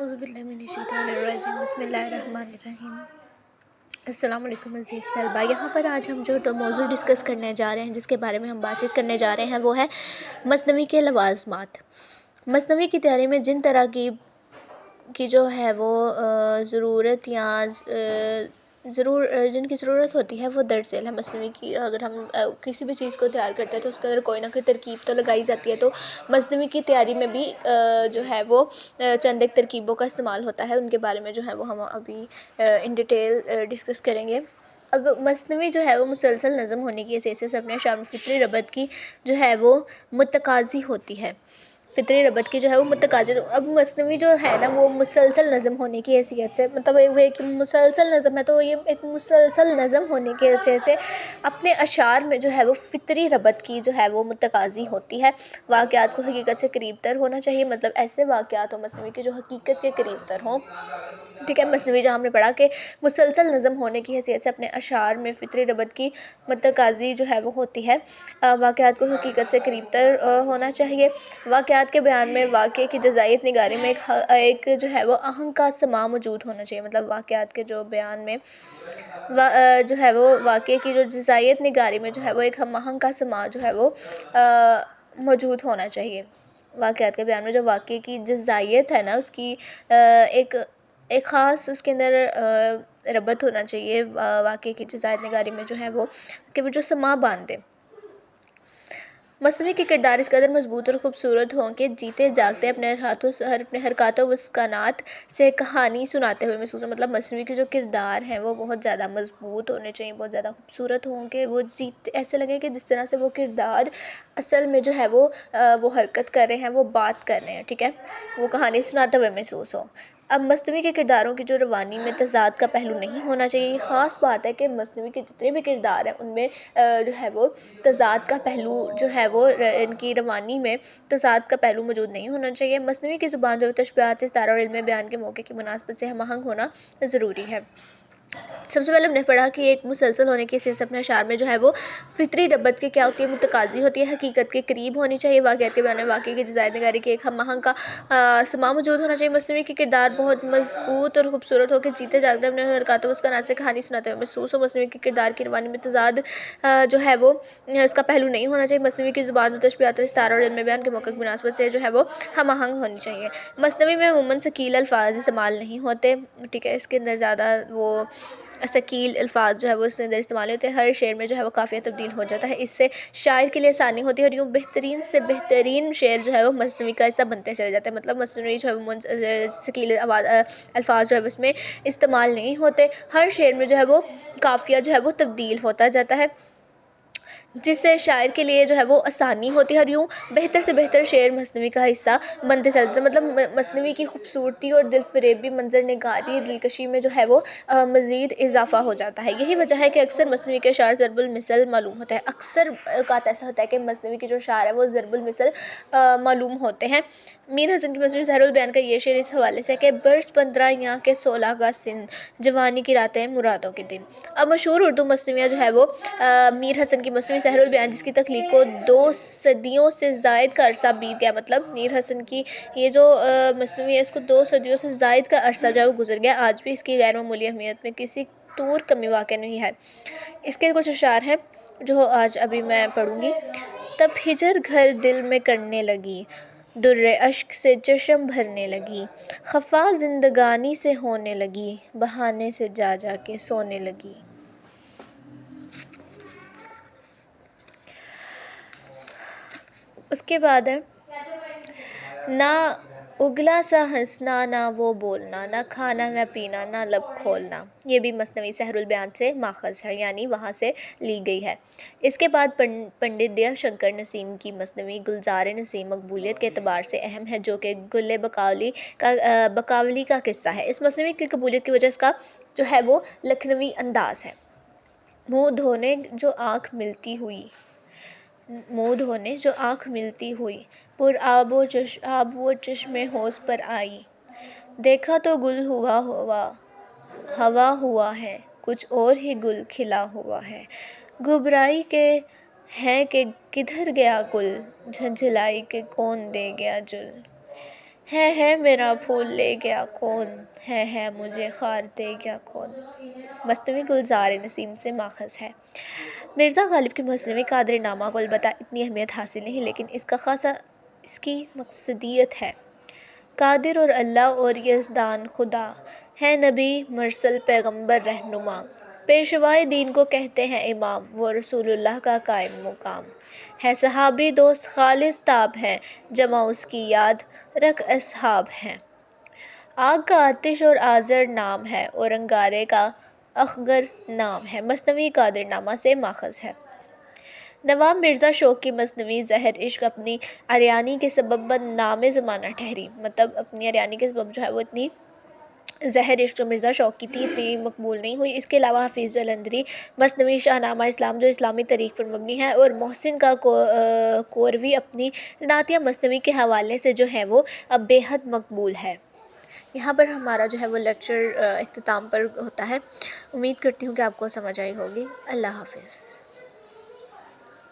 اعوذ باللہ من الشیطان الرجیم بسم اللہ الرحمن الرحیم۔ السلام علیکم عزیز طلبہ، یہاں پر آج ہم جو موضوع ڈسکس کرنے جا رہے ہیں، جس کے بارے میں ہم بات چیت کرنے جا رہے ہیں، وہ ہے مثنوی کے لوازمات۔ مثنوی کی تیاری میں جن طرح کی جو ہے وہ ضرورت یا جن کی ضرورت ہوتی ہے وہ درج ذیل ہے۔ مثنوی کی اگر ہم کسی بھی چیز کو تیار کرتے ہیں تو اس کے اندر کوئی نہ کوئی ترکیب تو لگائی جاتی ہے، تو مثنوی کی تیاری میں بھی جو ہے وہ چند ایک ترکیبوں کا استعمال ہوتا ہے، ان کے بارے میں جو ہے وہ ہم ابھی ان ڈیٹیل ڈسکس کریں گے۔ اب مثنوی جو ہے وہ مسلسل نظم ہونے کی حیثیت سے اپنے شامل فطری ربط کی جو ہے وہ متقاضی ہوتی ہے۔ فطری ربط کی جو ہے وہ متقاضی، اب مثنوی جو ہے نا وہ مسلسل نظم ہونے کی حیثیت سے، مطلب ایک مسلسل نظم ہے، تو یہ ایک مسلسل نظم ہونے کی حیثیت سے اپنے اشعار میں جو ہے وہ فطری ربط کی جو ہے وہ متقاضی ہوتی ہے۔ واقعات کو حقیقت سے قریب تر ہونا چاہیے، مطلب ایسے واقعات ہوں مثنوی کے جو حقیقت کے قریب تر ہوں، ٹھیک ہے۔ مثنوی جہاں ہم نے پڑھا کہ مسلسل نظم ہونے کی حیثیت سے اپنے اشعار میں فطری ربط کی متقاضی جو ہے وہ ہوتی ہے۔ واقعات کو حقیقت سے قریب تر ہونا چاہیے۔ واقعات کے بیان میں واقعے کی جزائیت نگاری میں ایک جو ہے وہ آہنگ کا سماع موجود ہونا چاہیے، مطلب واقعات کے جو بیان میں جو ہے وہ واقعے کی جو جزائیت نگاری میں جو ہے وہ ایک ہم آہنگ کا سماع جو ہے وہ موجود ہونا چاہیے۔ واقعات کے بیان میں جو واقعے کی جزائیت ہے نا، اس کی ایک خاص اس کے اندر ربط ہونا چاہیے واقعے کی جزائیت نگاری میں جو ہے وہ، کہ وہ جو سماع باندھے۔ مثنوی کے کردار اس قدر مضبوط اور خوبصورت ہوں کہ جیتے جاگتے اپنے حرکات و مسکنات سے کہانی سناتے ہوئے محسوس ہوں، مطلب مثنوی کے جو کردار ہیں وہ بہت زیادہ مضبوط ہونے چاہیے، بہت زیادہ خوبصورت ہوں کہ وہ ایسے لگے کہ جس طرح سے وہ کردار اصل میں جو ہے وہ حرکت کر رہے ہیں، وہ بات کر رہے ہیں، ٹھیک ہے، وہ کہانی سناتے ہوئے محسوس ہو۔ اب مثنوی کے کرداروں کی جو روانی میں تضاد کا پہلو نہیں ہونا چاہیے، یہ خاص بات ہے کہ مثنوی کے جتنے بھی کردار ہیں ان میں جو ہے وہ تضاد کا پہلو جو ہے وہ ان کی روانی میں تضاد کا پہلو موجود نہیں ہونا چاہیے۔ مثنوی کی زبان جو تشبیہات، استعارہ اور علم بیان کے موقع کی مناسبت سے ہم آہنگ ہونا ضروری ہے۔ سب سے پہلے ہم نے پڑھا کہ ایک مسلسل ہونے کی حیثیت سے اپنے اشعار میں جو ہے وہ فطری ربط کی کیا ہوتی ہے، متقاضی ہوتی ہے، حقیقت کے قریب ہونی چاہیے، واقعات کے بیان میں واقعے کی جزائیت نگاری کی ایک ہم آہنگ کا سماع موجود ہونا چاہیے۔ مثنوی کے کردار بہت مضبوط اور خوبصورت ہو کہ جیتے جاگتے اپنے حرکات و مسکنات سے کہانی سناتے ہوئے محسوس ہو۔ مثنوی کے کردار کی روانی میں تضاد جو ہے وہ اس کا پہلو نہیں ہونا چاہیے۔ مثنوی کی زبان جو تشبیہات اور استعارہ اور علم بیان کے موقع کی مناسبت سے جو ہے وہ ہم آہنگ ہونی چاہیے۔ مثنوی میں عموماً ثقیل الفاظ استعمال نہیں ہوتے، ٹھیک ہے، اس کے اندر زیادہ وہ ثقیل الفاظ جو ہے وہ اس کے اندر استعمال ہوتے ہیں۔ ہر شعر میں جو ہے وہ قافیہ تبدیل ہو جاتا ہے، اس سے شاعر کے لیے آسانی ہوتی ہے، اور یوں بہترین سے بہترین شعر جو ہے وہ مثنوی کا حصہ بنتے چلے جاتے ہیں، مطلب مثنوی جو ہے وہ ثقیل الفاظ جو ہے اس میں استعمال نہیں ہوتے، ہر شعر میں جو ہے وہ قافیہ جو ہے وہ تبدیل ہوتا جاتا ہے، جس سے شاعر کے لیے جو ہے وہ آسانی ہوتی ہے، اور یوں بہتر سے بہتر شعر مثنوی کا حصہ بنتے چلتے ہیں۔ مطلب مثنوی کی خوبصورتی اور دل فریبی منظر نگاری دلکشی میں جو ہے وہ مزید اضافہ ہو جاتا ہے۔ یہی وجہ ہے کہ اکثر مثنوی کے اشعار ضرب المثل معلوم ہوتے ہیں، اکثر اوقات ایسا ہوتا ہے کہ مثنوی کے جو اشعار ہیں وہ ضرب المثل معلوم ہوتے ہیں۔ میر حسن کی مثنوی سحر البیان کا یہ شعر اس حوالے سے کہ برس 15 یاں کے 16 کا سن، جوانی کی راتیں مرادوں کے دن۔ اب مشہور اردو مثنویاں جو ہے وہ میر حسن کی مثنوی سحر البیان، جس کی تخلیق کو 2 صدیوں سے زائد کا عرصہ بیت گیا، مطلب میر حسن کی یہ جو مثنوی ہے اس کو 2 صدیوں سے زائد کا عرصہ جو ہے وہ گزر گیا، آج بھی اس کی غیر معمولی اہمیت میں کسی طور کمی واقع نہیں ہے۔ اس کے کچھ اشعار ہیں جو آج ابھی میں پڑھوں گی۔ تب ہجر گھر دل میں کرنے لگی، در اشک سے چشم بھرنے لگی، خفا زندگانی سے ہونے لگی، بہانے سے جا جا کے سونے لگی۔ اس کے بعد ہے نہ اگلا سا ہنسنا، نہ وہ بولنا، نہ کھانا نہ پینا، نہ لب کھولنا، یہ بھی مثنوی سحر البیان سے ماخذ ہے، یعنی وہاں سے لی گئی ہے۔ اس کے بعد پنڈت دیا شنکر نسیم کی مثنوی گلزار نسیم مقبولیت کے اعتبار سے اہم ہے، جو کہ گل بقاولی کا قصہ ہے۔ اس مثنوی کی قبولیت کی وجہ اس کا جو ہے وہ لکھنوی انداز ہے۔ منہ دھونے جو آنکھ ملتی ہوئی، پر آب و چشم حوض پر آئی، دیکھا تو گل ہوا ہوا ہے، کچھ اور ہی گل کھلا ہوا ہے، گھبرائی کہ ہے کہ کدھر گیا گل، جھنجھلائی کہ کون دے گیا جل، ہے میرا پھول لے گیا کون، ہے مجھے خار دے گیا کون۔ مثنوی گلزار نسیم سے ماخذ ہے۔ مرزا غالب کی مثنوی قادر نامہ کو البتہ اتنی اہمیت حاصل نہیں، لیکن اس کا خاصا اس کی مقصدیت ہے۔ قادر اور اللہ اور یزدان خدا ہے، نبی مرسل پیغمبر رہنما، پیشوائے دین کو کہتے ہیں امام، وہ رسول اللہ کا قائم مقام ہے، صحابی دوست خالص تاب ہیں، جمع اس کی یاد رکھ اصحاب ہیں۔ آگ کا آتش اور آذر نام ہے، اور انگارے کا اخگر نام ہے۔ مثنوی قادر نامہ سے ماخذ ہے۔ نواب مرزا شوق کی مثنوی زہر عشق اپنی اریانی کے سبب بدنام زمانہ ٹھہری، مطلب اپنی اریانی کے سبب جو ہے وہ اتنی زہر عشق جو مرزا شوق کی تھی اتنی مقبول نہیں ہوئی۔ اس کے علاوہ حفیظ جلندری مثنوی شاہ نامہ اسلام جو اسلامی تاریخ پر مبنی ہے، اور محسن کا کوروی اپنی نعتیہ مثنوی کے حوالے سے جو ہے وہ اب بے حد مقبول ہے۔ یہاں پر ہمارا جو ہے وہ لیکچر اختتام پر ہوتا ہے۔ امید کرتی ہوں کہ آپ کو سمجھ آئی ہوگی۔ اللہ حافظ۔